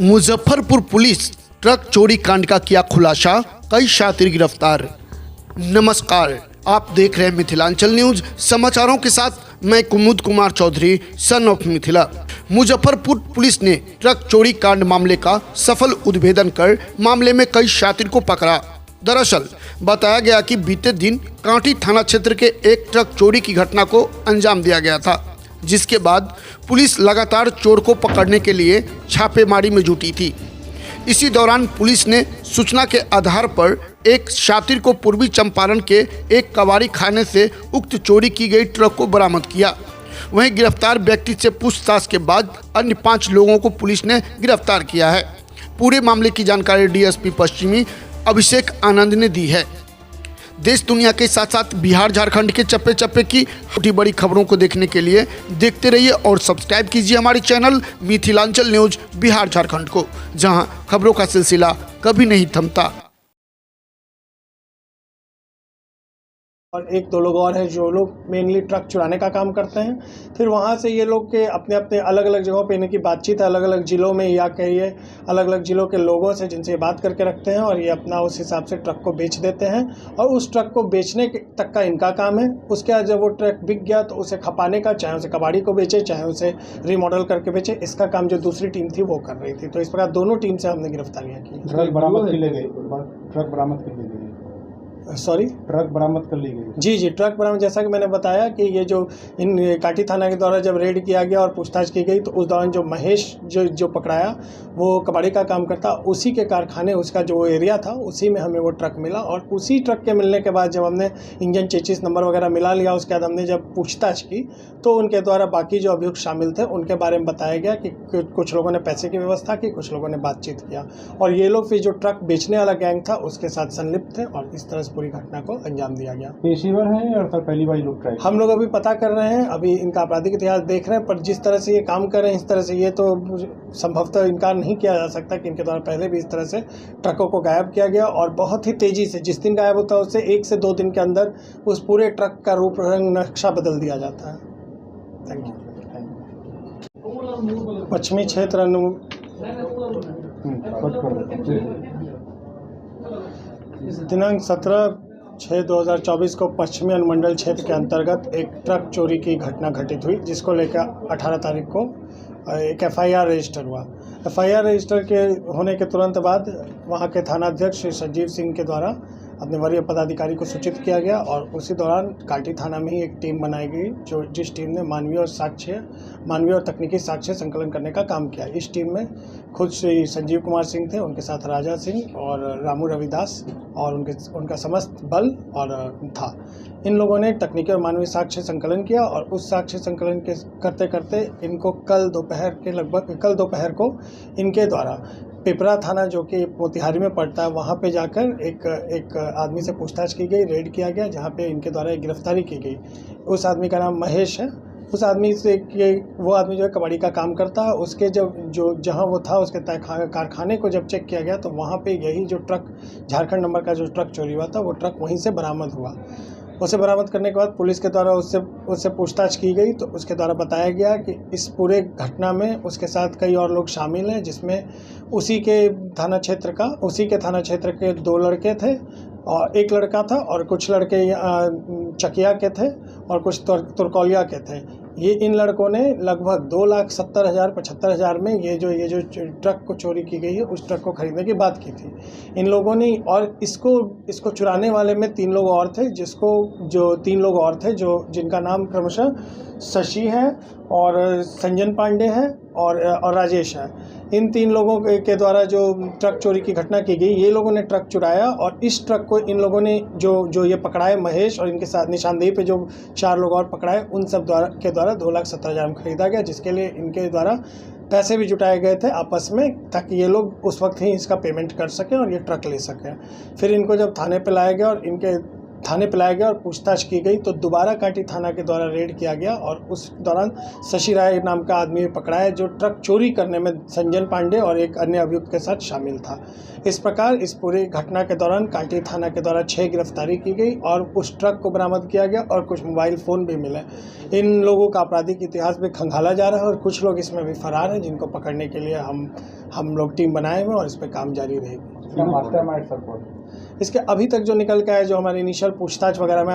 Muzaffarpur police truck चोरी कांड का किया खुलासा, कई शातिर गिरफ्तार। नमस्कार, आप देख रहे हैं मिथिलांचल न्यूज। समाचारों के साथ मैं Kumud Kumar Chaudhary, son of Mithila. Muzaffarpur police ने ट्रक चोरी कांड मामले का सफल उद्भेदन कर मामले में कई शातिर को पकड़ा। दरअसल बताया गया कि बीते दिन कांटी थाना क्षेत्र के एक ट्रक चोरी की घटना को अंजाम दिया गया था, जिसके बाद पुलिस लगातार चोर को पकड़ने के लिए छापेमारी में जुटी थी। इसी दौरान पुलिस ने सूचना के आधार पर एक शातिर को पूर्वी चंपारण के एक कबाड़ी खाने से उक्त चोरी की गई ट्रक को बरामद किया। वहीं गिरफ्तार व्यक्ति से पूछताछ के बाद अन्य 5 लोगों को पुलिस ने गिरफ्तार किया है। पूरे मामले की जानकारी डीएसपी पश्चिमी अभिषेक आनंद ने दी है। देश दुनिया के साथ साथ बिहार झारखंड के चप्पे चप्पे की छोटी बड़ी खबरों को देखने के लिए देखते रहिए और सब्सक्राइब कीजिए हमारे चैनल मिथिलांचल न्यूज बिहार झारखंड को, जहां खबरों का सिलसिला कभी नहीं थमता। और 1-2 लोग और हैं जो लोग मेनली ट्रक चुराने का काम करते हैं। फिर वहाँ से ये लोग के अपने अपने अलग अलग जगहों पे इनकी बातचीत है, अलग अलग ज़िलों में, या कहिए अलग अलग ज़िलों के लोगों से जिनसे बात करके रखते हैं, और ये अपना उस हिसाब से ट्रक को बेच देते हैं। और उस ट्रक को बेचने तक का इनका काम है। उसके बाद जब वो ट्रक बिक गया तो उसे खपाने का, चाहे उसे कबाड़ी को बेचे, चाहे उसे रीमॉडल करके बेचे, इसका काम जो दूसरी टीम थी वो कर रही थी। तो इस प्रकार दोनों टीम से हमने गिरफ्तारियाँ की। ट्रक बरामद कर ली गई। सॉरी, ट्रक बरामद कर ली गई। जी, ट्रक बरामद। जैसा कि मैंने बताया कि ये जो इन काटी थाना के द्वारा जब रेड किया गया और पूछताछ की गई, तो उस दौरान जो महेश जो पकड़ाया, वो कबाड़ी का काम करता, उसी के कारखाने, उसका जो एरिया था, उसी में हमें वो ट्रक मिला। और उसी ट्रक के मिलने के बाद जब हमने इंजन चेचिस नंबर वगैरह मिला लिया, उसके बाद हमने जब पूछताछ की तो उनके द्वारा बाकी जो अभियुक्त शामिल थे उनके बारे में बताया गया कि कुछ लोगों ने पैसे की व्यवस्था की, कुछ लोगों ने बातचीत किया, और ये लोग फिर जो ट्रक बेचने वाला गैंग था उसके साथ संलिप्त थे, और इस तरह से पूरी घटना को अंजाम दिया गया। पेशेवर हैं या सर पहली बार लोग ट्राई? हम लोग अभी पता कर रहे हैं, अभी इनका आपराधिक इतिहास देख रहे हैं, पर जिस तरह से ये काम कर रहे हैं, इस तरह से ये तो संभवतः इनकार नहीं किया जा सकता कि इनके द्वारा पहले भी इस तरह से ट्रकों को गायब किया गया, और बहुत ही तेज़ी से, जिस दिन गायब होता है उससे 1 से 2 दिन के अंदर उस पूरे ट्रक का रूप रंग नक्शा बदल दिया जाता है। Thank you. पश्चिमी क्षेत्र दिनांक 17/6/2024 को पश्चिमी अनुमंडल क्षेत्र के अंतर्गत एक ट्रक चोरी की घटना घटित हुई, जिसको लेकर 18 तारीख को एक FIR रजिस्टर हुआ। FIR रजिस्टर के होने के तुरंत बाद वहां के थानाध्यक्ष श्री संजीव सिंह के द्वारा अपने वरीय पदाधिकारी को सूचित किया गया, और उसी दौरान काटी थाना में ही एक टीम बनाई गई, जिस टीम ने मानवीय और तकनीकी साक्ष्य संकलन करने का काम किया। इस टीम में खुद श्री संजीव कुमार सिंह थे, उनके साथ राजा सिंह और रामू रविदास और उनका समस्त बल और था। इन लोगों ने तकनीकी और मानवीय साक्ष्य संकलन किया, और उस साक्ष्य संकलन के करते करते इनको कल दोपहर को इनके द्वारा पिपरा थाना, जो कि मोतिहारी में पड़ता है, वहाँ पे जाकर एक आदमी से पूछताछ की गई, रेड किया गया, जहाँ पे इनके द्वारा एक गिरफ्तारी की गई। उस आदमी का नाम महेश है। उस आदमी से वो आदमी जो है कबाड़ी का काम करता है। उसके जहाँ वो था, उसके कारखाने को जब चेक किया गया तो वहाँ पे यही जो ट्रक, झारखंड नंबर का जो ट्रक चोरी हुआ था, वो ट्रक वहीं से बरामद हुआ। उसे बरामद करने के बाद पुलिस के द्वारा उससे पूछताछ की गई, तो उसके द्वारा बताया गया कि इस पूरे घटना में उसके साथ कई और लोग शामिल हैं, जिसमें उसी के थाना क्षेत्र के 2 लड़के थे, और एक लड़का था, और कुछ लड़के चकिया के थे, और कुछ तुरकौलिया के थे। ये इन लड़कों ने लगभग 2,70,000-75,000 में ये जो ट्रक को चोरी की गई है, उस ट्रक को खरीदने की बात की थी इन लोगों ने। और इसको चुराने वाले में 3 लोग और थे, जिनका नाम क्रमशः शशि है, और संजन पांडे है, और राजेश है। इन 3 लोगों के द्वारा जो ट्रक चोरी की घटना की गई, ये लोगों ने ट्रक चुराया, और इस ट्रक को इन लोगों ने जो ये पकड़ाए महेश, और इनके साथ निशानदेही पे जो 4 लोग और पकड़ाए, उन सब के द्वारा 2,70,000 में खरीदा गया, जिसके लिए इनके द्वारा पैसे भी जुटाए गए थे आपस में, ताकि ये लोग उस वक्त ही इसका पेमेंट कर सकें और ये ट्रक ले सकें। फिर इनको जब थाने पे लाया गया और इनके थाने पे लाया गया और पूछताछ की गई तो दोबारा कांटी थाना के द्वारा रेड किया गया और उस दौरान शशि राय नाम का आदमी पकड़ा है जो ट्रक चोरी करने में संजन पांडे और एक अन्य अभियुक्त के साथ शामिल था। इस प्रकार इस पूरी घटना के दौरान कांटी थाना के द्वारा 6 गिरफ्तारी की गई और उस ट्रक को बरामद किया गया और कुछ मोबाइल फ़ोन भी मिले। इन लोगों का आपराधिक इतिहास भी खंगाला जा रहा है और कुछ लोग इसमें भी फरार हैं जिनको पकड़ने के लिए हम लोग टीम बनाए हुए और इस पर काम जारी रहेगी। मास्टरमाइंड सर कौन? इसके अभी तक जो निकल के आया, जो हमारी इनिशियल पूछताछ वगैरह में